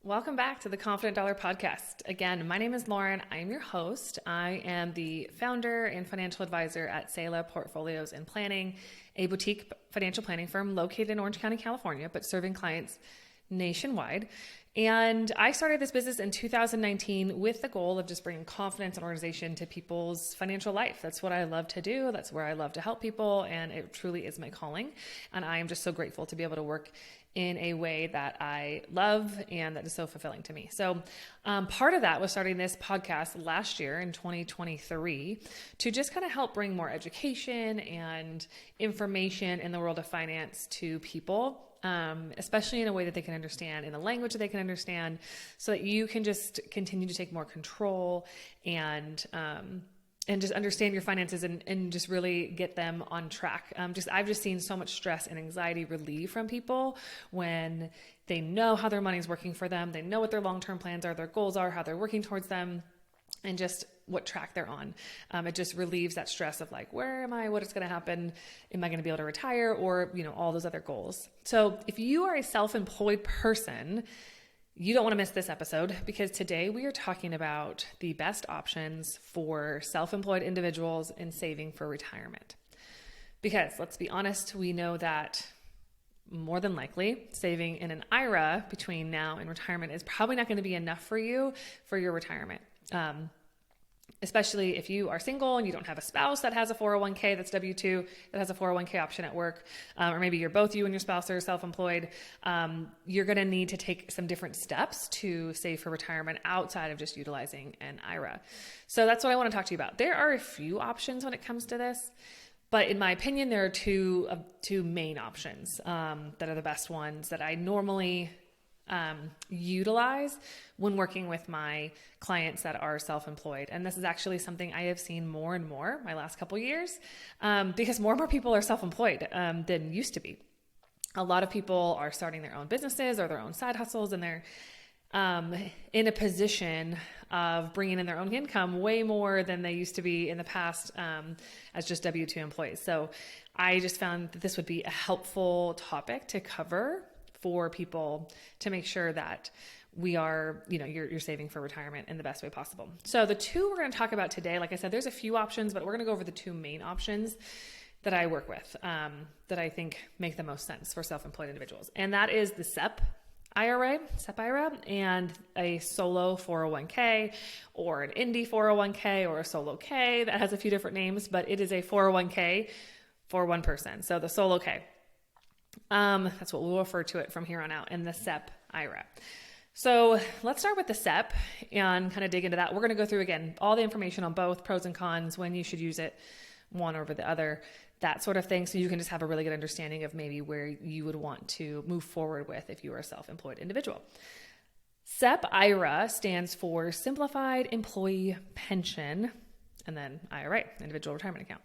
Welcome back to the Confident Dollar Podcast. Again, my name is Lauren. I am your host. I am the founder and financial advisor at Sela Portfolios and Planning, a boutique financial planning firm located in Orange County, California, but serving clients nationwide. And I started this business in 2019 with the goal of just bringing confidence and organization to people's financial life. That's what I love to do. That's where I love to help people. And it truly is my calling. And I am just so grateful to be able to work in a way that I love and that is so fulfilling to me. So part of that was starting this podcast last year in 2023 to just kind of help bring more education and information in the world of finance to people. Especially in a way that they can understand, in a language that they can understand, so that you can just continue to take more control and just understand your finances and just really get them on track. I've just seen so much stress and anxiety relieve from people when they know how their money is working for them. They know what their long-term plans are, their goals are, how they're working towards them, and just what track they're on. It just relieves that stress of like, where am I? What is going to happen? Am I going to be able to retire? Or, all those other goals. So if you are a self-employed person, you don't want to miss this episode, because today we are talking about the best options for self-employed individuals in saving for retirement. Because let's be honest, we know that more than likely saving in an IRA between now and retirement is probably not going to be enough for you for your retirement. Especially if you are single and you don't have a spouse that has a 401k that's W-2, that has a 401k option at work, or maybe you're both, you and your spouse are self-employed, you're going to need to take some different steps to save for retirement outside of just utilizing an IRA. So that's what I want to talk to you about. There are a few options when it comes to this, but in my opinion, there are two main options that are the best ones that I normally utilize when working with my clients that are self-employed. And this is actually something I have seen more and more my last couple years, because more and more people are self-employed than used to be. A lot of people are starting their own businesses or their own side hustles, and they're in a position of bringing in their own income way more than they used to be in the past as just W-2 employees. So I just found that this would be a helpful topic to cover for people to make sure that we are, you're saving for retirement in the best way possible. So the two we're going to talk about today, like I said, there's a few options, but we're going to go over the two main options that I work with that I think make the most sense for self-employed individuals. And that is the SEP IRA, and a solo 401k or an Indy 401k or a solo K that has a few different names, but it is a 401k for one person. So the solo K. That's what we'll refer to it from here on out, in the SEP IRA. So let's start with the SEP and kind of dig into that. We're going to go through, again, all the information on both, pros and cons, when you should use it, one over the other, that sort of thing. So you can just have a really good understanding of maybe where you would want to move forward with if you are a self-employed individual. SEP IRA stands for Simplified Employee Pension, and then IRA, Individual Retirement Account.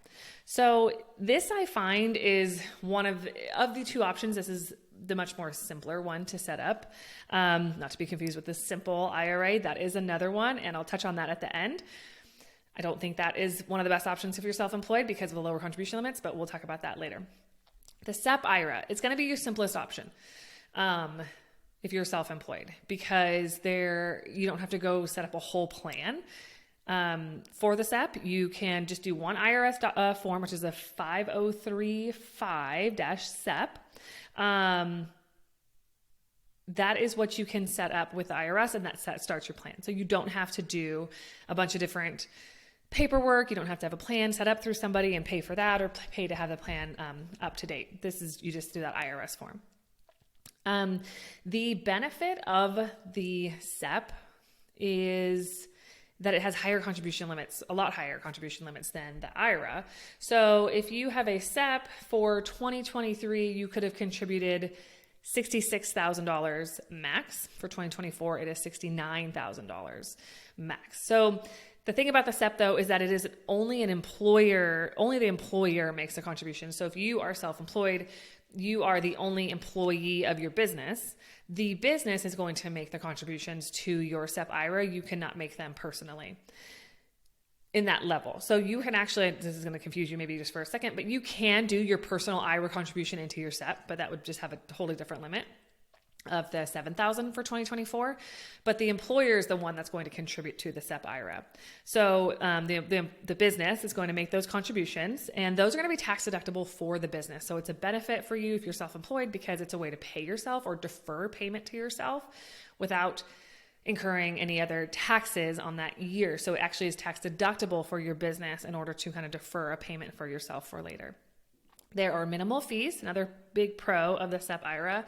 So this, I find, is one of the two options. This is the much more simpler one to set up. Not to be confused with the simple IRA. That is another one, and I'll touch on that at the end. I don't think that is one of the best options if you're self-employed because of the lower contribution limits, but we'll talk about that later. The SEP IRA, it's going to be your simplest option if you're self-employed, because you don't have to go set up a whole plan. For the SEP, you can just do one IRS form, which is a 5035-SEP. That is what you can set up with the IRS, and that starts your plan. So you don't have to do a bunch of different paperwork. You don't have to have a plan set up through somebody and pay for that, or pay to have the plan up to date. You just do that IRS form. The benefit of the SEP is that it has higher contribution limits, a lot higher contribution limits than the IRA. So if you have a SEP for 2023, you could have contributed $66,000 max. For 2024, it is $69,000 max. So the thing about the SEP, though, is that it is only the employer makes a contribution. So if you are self-employed, you are the only employee of your business. The business is going to make the contributions to your SEP IRA. You cannot make them personally in that level. So you can actually, this is going to confuse you maybe just for a second, but you can do your personal IRA contribution into your SEP, but that would just have a totally different limit. of the 7,000 for 2024, but the employer is the one that's going to contribute to the SEP IRA. So the business is going to make those contributions, and those are going to be tax deductible for the business. So it's a benefit for you if you're self-employed, because it's a way to pay yourself or defer payment to yourself without incurring any other taxes on that year. So it actually is tax deductible for your business in order to kind of defer a payment for yourself for later. There are minimal fees, another big pro of the SEP IRA.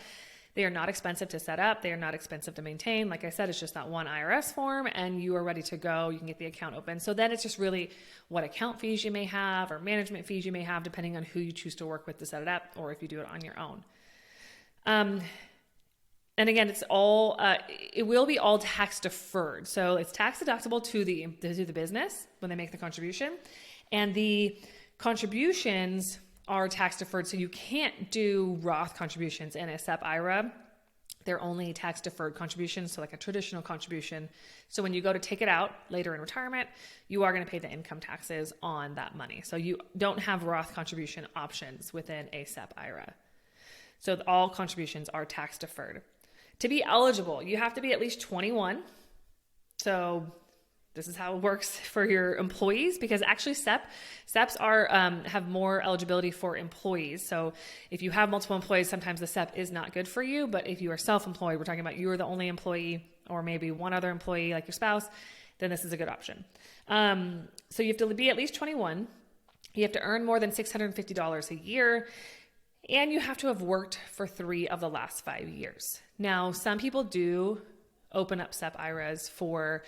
They are not expensive to set up. They are not expensive to maintain. Like I said, it's just that one IRS form and you are ready to go. You can get the account open. So then it's just really what account fees you may have or management fees you may have, depending on who you choose to work with to set it up, or if you do it on your own. And again, it's all, it will be all tax deferred. So it's tax deductible to the business when they make the contribution, and the contributions are tax deferred. So you can't do Roth contributions in a SEP IRA. They're only tax deferred contributions. So like a traditional contribution. So when you go to take it out later in retirement, you are going to pay the income taxes on that money. So you don't have Roth contribution options within a SEP IRA. So all contributions are tax deferred. To be eligible, you have to be at least 21. So this is how it works for your employees, because actually SEPs are have more eligibility for employees. So if you have multiple employees, sometimes the SEP is not good for you. But if you are self-employed, we're talking about you are the only employee, or maybe one other employee like your spouse, then this is a good option. So you have to be at least 21. You have to earn more than $650 a year. And you have to have worked for 3 of the last 5 years. Now, some people do open up SEP IRAs for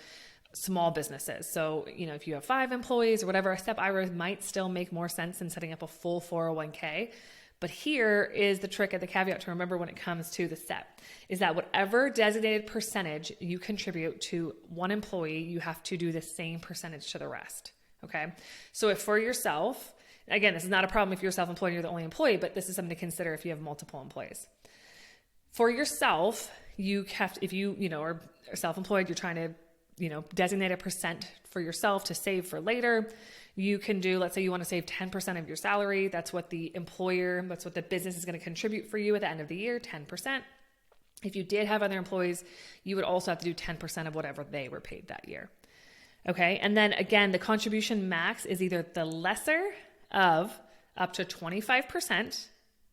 small businesses. So, if you have 5 employees or whatever, a SEP IRA might still make more sense than setting up a full 401k. But here is the trick and the caveat to remember when it comes to the SEP, is that whatever designated percentage you contribute to one employee, you have to do the same percentage to the rest. Okay. So if for yourself, again, this is not a problem if you're self-employed and you're the only employee, but this is something to consider if you have multiple employees. For yourself, you have to, if you are self-employed, you're trying to, designate a percent for yourself to save for later. You can do, let's say you want to save 10% of your salary. That's what the business is going to contribute for you at the end of the year, 10%. If you did have other employees, you would also have to do 10% of whatever they were paid that year. Okay. And then again, the contribution max is either the lesser of up to 25%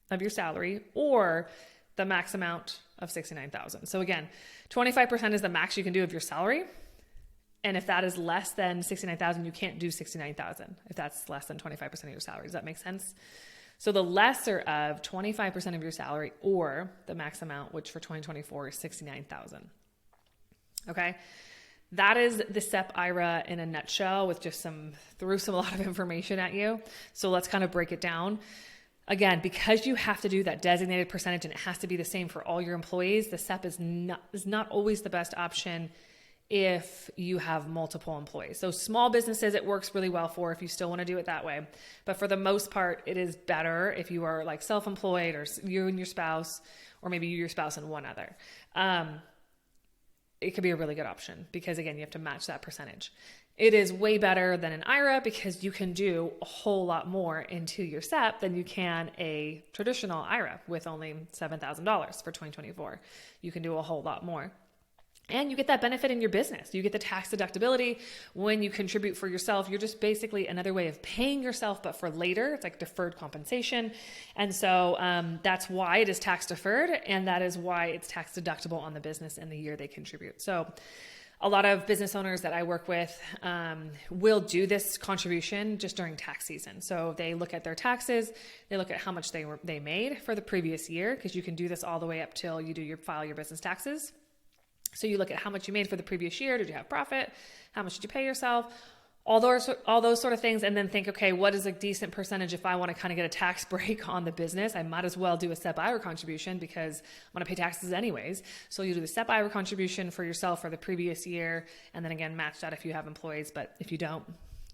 of your salary, or the max amount of $69,000. So again, 25% is the max you can do of your salary. And if that is less than $69,000, you can't do $69,000 if that's less than 25% of your salary. Does that make sense? So the lesser of 25% of your salary, or the max amount, which for 2024 is $69,000. Okay. That is the SEP IRA in a nutshell, with just threw a lot of information at you. So let's kind of break it down. Again, because you have to do that designated percentage and it has to be the same for all your employees, the SEP is not always the best option if you have multiple employees. So small businesses, it works really well for if you still want to do it that way. But for the most part, it is better if you are like self-employed, or you and your spouse, or maybe you, your spouse, and one other. It could be a really good option, because again, you have to match that percentage. It is way better than an IRA because you can do a whole lot more into your SEP than you can a traditional IRA with only $7,000 for 2024. You can do a whole lot more. And you get that benefit in your business. You get the tax deductibility when you contribute for yourself. You're just basically another way of paying yourself, but for later. It's like deferred compensation. And so that's why it is tax deferred, and that is why it's tax deductible on the business in the year they contribute. So a lot of business owners that I work with will do this contribution just during tax season. So they look at their taxes, they look at how much they made for the previous year, because you can do this all the way up till you file your business taxes. So you look at how much you made for the previous year. Did you have profit? How much did you pay yourself? All those sort of things. And then think, okay, what is a decent percentage if I want to kind of get a tax break on the business? I might as well do a SEP IRA contribution because I'm going to pay taxes anyways. So you do the SEP IRA contribution for yourself for the previous year. And then again, match that if you have employees. But if you don't,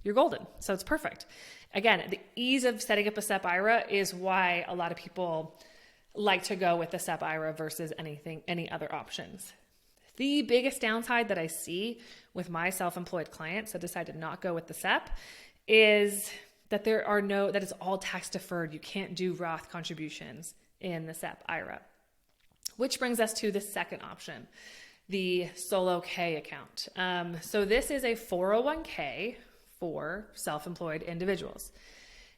you're golden. So it's perfect. Again, the ease of setting up a SEP IRA is why a lot of people like to go with the SEP IRA versus any other options. The biggest downside that I see with my self-employed clients that decide to not go with the SEP is that that it's all tax deferred. You can't do Roth contributions in the SEP IRA. which brings us to the second option, the solo K account. So this is a 401k for self-employed individuals.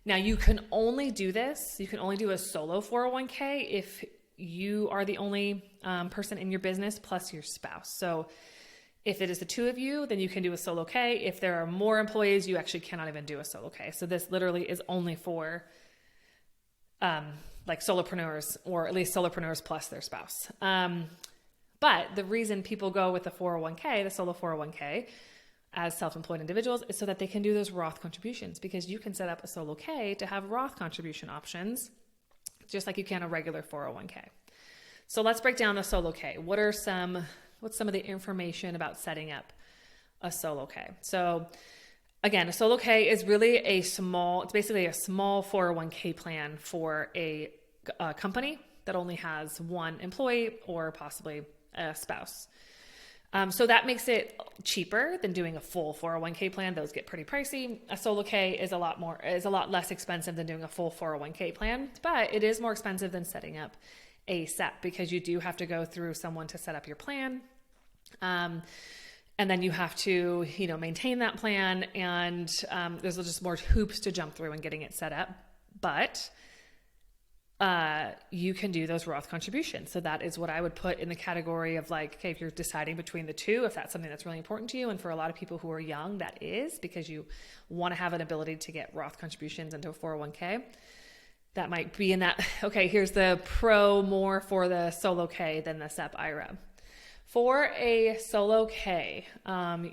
Now you can only do this, you can only do a solo 401k if you are the only person in your business plus your spouse. So if it is the two of you, then you can do a solo K. If there are more employees, you actually cannot even do a solo K. So this literally is only for like solopreneurs, or at least solopreneurs plus their spouse. But the reason people go with the 401k, the solo 401k, as self-employed individuals is so that they can do those Roth contributions, because you can set up a solo K to have Roth contribution options, just like you can a regular 401k. So let's break down the solo K. What's some of the information about setting up a solo K? So again, a solo K is really it's basically a small 401k plan for a company that only has one employee or possibly a spouse. So that makes it cheaper than doing a full 401k plan. Those get pretty pricey. A solo K is a lot less expensive than doing a full 401k plan, but it is more expensive than setting up a SEP, because you do have to go through someone to set up your plan. And then you have to, maintain that plan, and there's just more hoops to jump through in getting it set up. But you can do those Roth contributions. So that is what I would put in the category of like, okay, if you're deciding between the two, if that's something that's really important to you. And for a lot of people who are young, that is, because you want to have an ability to get Roth contributions into a 401k. That might be in that, okay, here's the pro more for the solo K than the SEP IRA. For a solo K,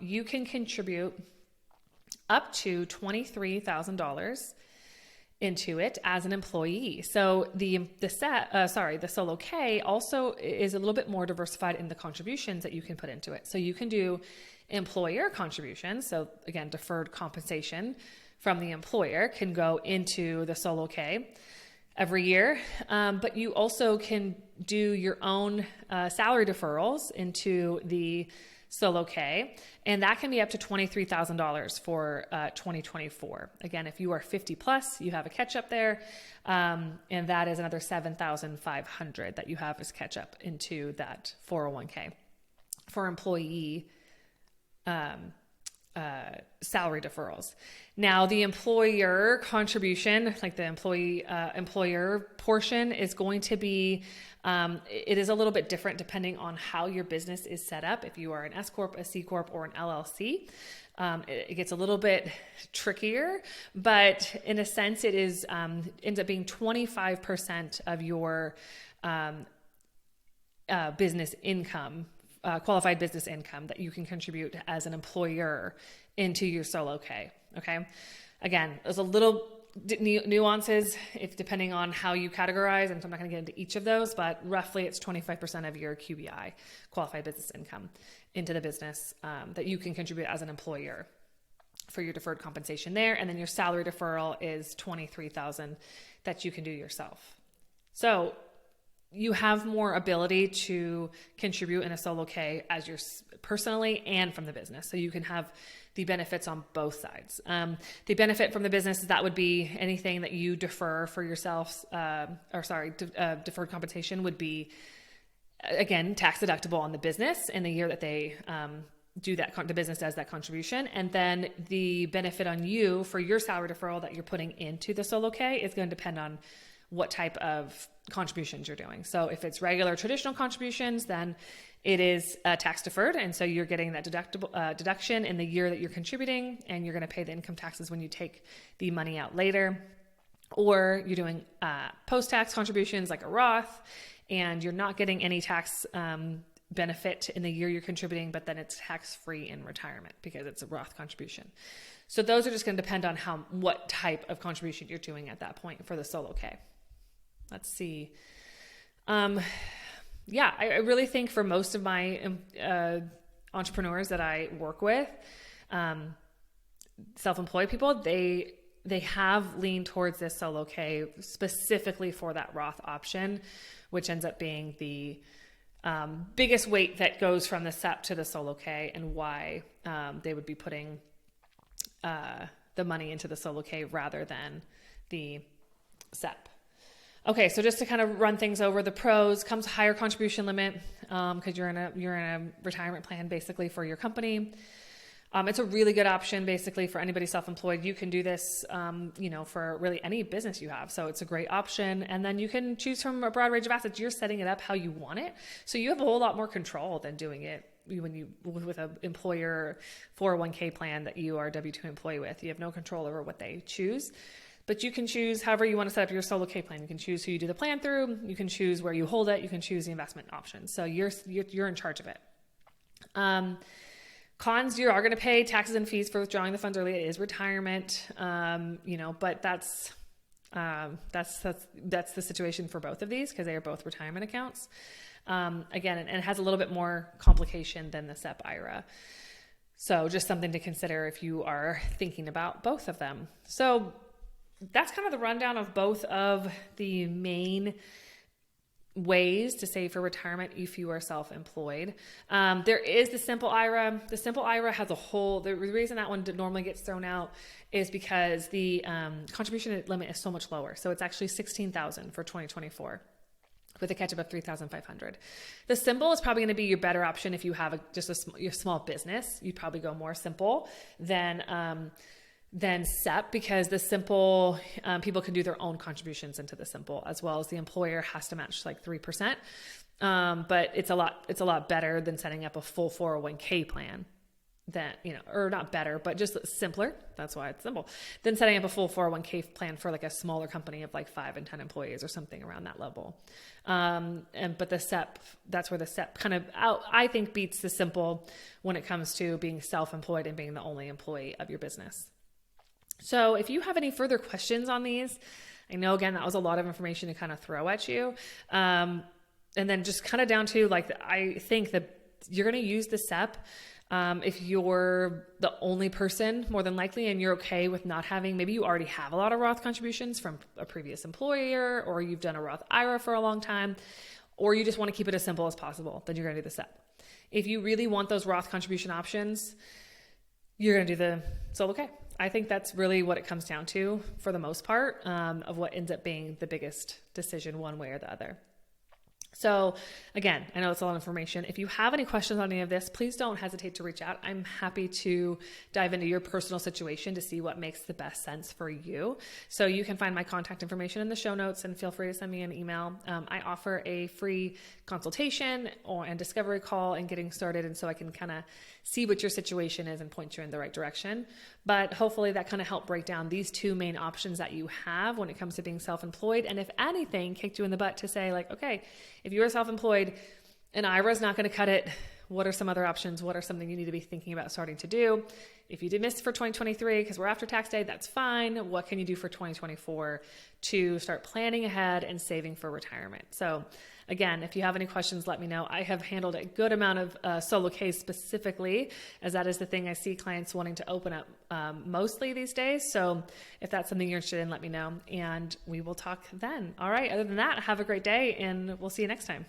you can contribute up to $23,000 into it as an employee. So the solo K also is a little bit more diversified in the contributions that you can put into it. So you can do employer contributions. So again, deferred compensation from the employer can go into the solo K every year. But you also can do your own salary deferrals into the solo K, and that can be up to $23,000 for 2024. Again, if you are 50 plus, you have a catch up there, and that is another $7,500 that you have as catch up into that 401k for employee salary deferrals. Now, the employer contribution, like the employer portion, is going to be, it is a little bit different depending on how your business is set up. If you are an S Corp, a C Corp, or an LLC, it gets a little bit trickier, but in a sense, it is ends up being 25% of your business income, qualified business income, that you can contribute as an employer into your solo K. Okay. Again, there's a little nuances depending on how you categorize, and so I'm not going to get into each of those, but roughly it's 25% of your QBI, qualified business income, into the business that you can contribute as an employer for your deferred compensation there. And then your salary deferral is $23,000 that you can do yourself. So you have more ability to contribute in a solo K as your personally and from the business. So you can have the benefits on both sides. The benefit from the business is that would be anything that you defer for yourself, deferred compensation would be, again, tax deductible on the business in the year that they do that, the business does that contribution. And then the benefit on you for your salary deferral that you're putting into the solo K is going to depend on what type of contributions you're doing. So if it's regular traditional contributions, then it is tax deferred. And so you're getting that deduction in the year that you're contributing, and you're going to pay the income taxes when you take the money out later. Or you're doing post-tax contributions like a Roth, and you're not getting any tax benefit in the year you're contributing, but then it's tax-free in retirement because it's a Roth contribution. So those are just going to depend on what type of contribution you're doing at that point for the solo K. Let's see. I really think for most of my entrepreneurs that I work with, self-employed people, they have leaned towards this solo K specifically for that Roth option, which ends up being the biggest weight that goes from the SEP to the solo K, and why they would be putting the money into the solo K rather than the SEP. Okay, so just to kind of run things over, the pros comes higher contribution limit because you're in a retirement plan basically for your company. It's a really good option basically for anybody self-employed. You can do this, for really any business you have. So it's a great option. And then you can choose from a broad range of assets. You're setting it up how you want it. So you have a whole lot more control than doing it with an employer 401k plan that you are a W-2 employee with. You have no control over what they choose. But you can choose however you want to set up your solo K plan. You can choose who you do the plan through. You can choose where you hold it. You can choose the investment options. So you're in charge of it. Cons, you are going to pay taxes and fees for withdrawing the funds early. It is retirement, but that's the situation for both of these because they are both retirement accounts. Again, and it has a little bit more complication than the SEP IRA. So just something to consider if you are thinking about both of them. So that's kind of the rundown of both of the main ways to save for retirement if you are self-employed. There is the simple IRA. The simple IRA has the reason that one normally gets thrown out is because the contribution limit is so much lower. So it's actually $16,000 for 2024 with a catch-up of $3,500. The simple is probably going to be your better option if you have your small business. You'd probably go more simple than SEP because the simple, people can do their own contributions into the simple as well as the employer has to match like 3%. But it's a lot better than setting up a full 401k plan or not better, but just simpler. That's why it's simple than setting up a full 401k plan for like a smaller company of like 5 and 10 employees or something around that level. But the SEP, that's where the SEP kind of I think beats the simple when it comes to being self-employed and being the only employee of your business. So if you have any further questions on these, I know, again, that was a lot of information to kind of throw at you. And then just kind of down to I think that you're going to use the SEP if you're the only person, more than likely, and you're okay with not having, maybe you already have a lot of Roth contributions from a previous employer, or you've done a Roth IRA for a long time, or you just want to keep it as simple as possible, then you're going to do the SEP. If you really want those Roth contribution options, you're going to do the solo K. I think that's really what it comes down to for the most part of what ends up being the biggest decision one way or the other. So again, I know it's a lot of information. If you have any questions on any of this, please don't hesitate to reach out. I'm happy to dive into your personal situation to see what makes the best sense for you. So you can find my contact information in the show notes and feel free to send me an email. I offer a free consultation and discovery call and getting started. And so I can kind of see what your situation is and point you in the right direction. But hopefully that kind of helped break down these two main options that you have when it comes to being self-employed. And if anything kicked you in the butt to say like, okay, if you are self-employed, an IRA is not going to cut it. What are some other options? What are something you need to be thinking about starting to do? If you did miss for 2023, because we're after tax day, that's fine. What can you do for 2024 to start planning ahead and saving for retirement? So again, if you have any questions, let me know. I have handled a good amount of solo Ks specifically, as that is the thing I see clients wanting to open up mostly these days. So if that's something you're interested in, let me know and we will talk then. All right. Other than that, have a great day and we'll see you next time.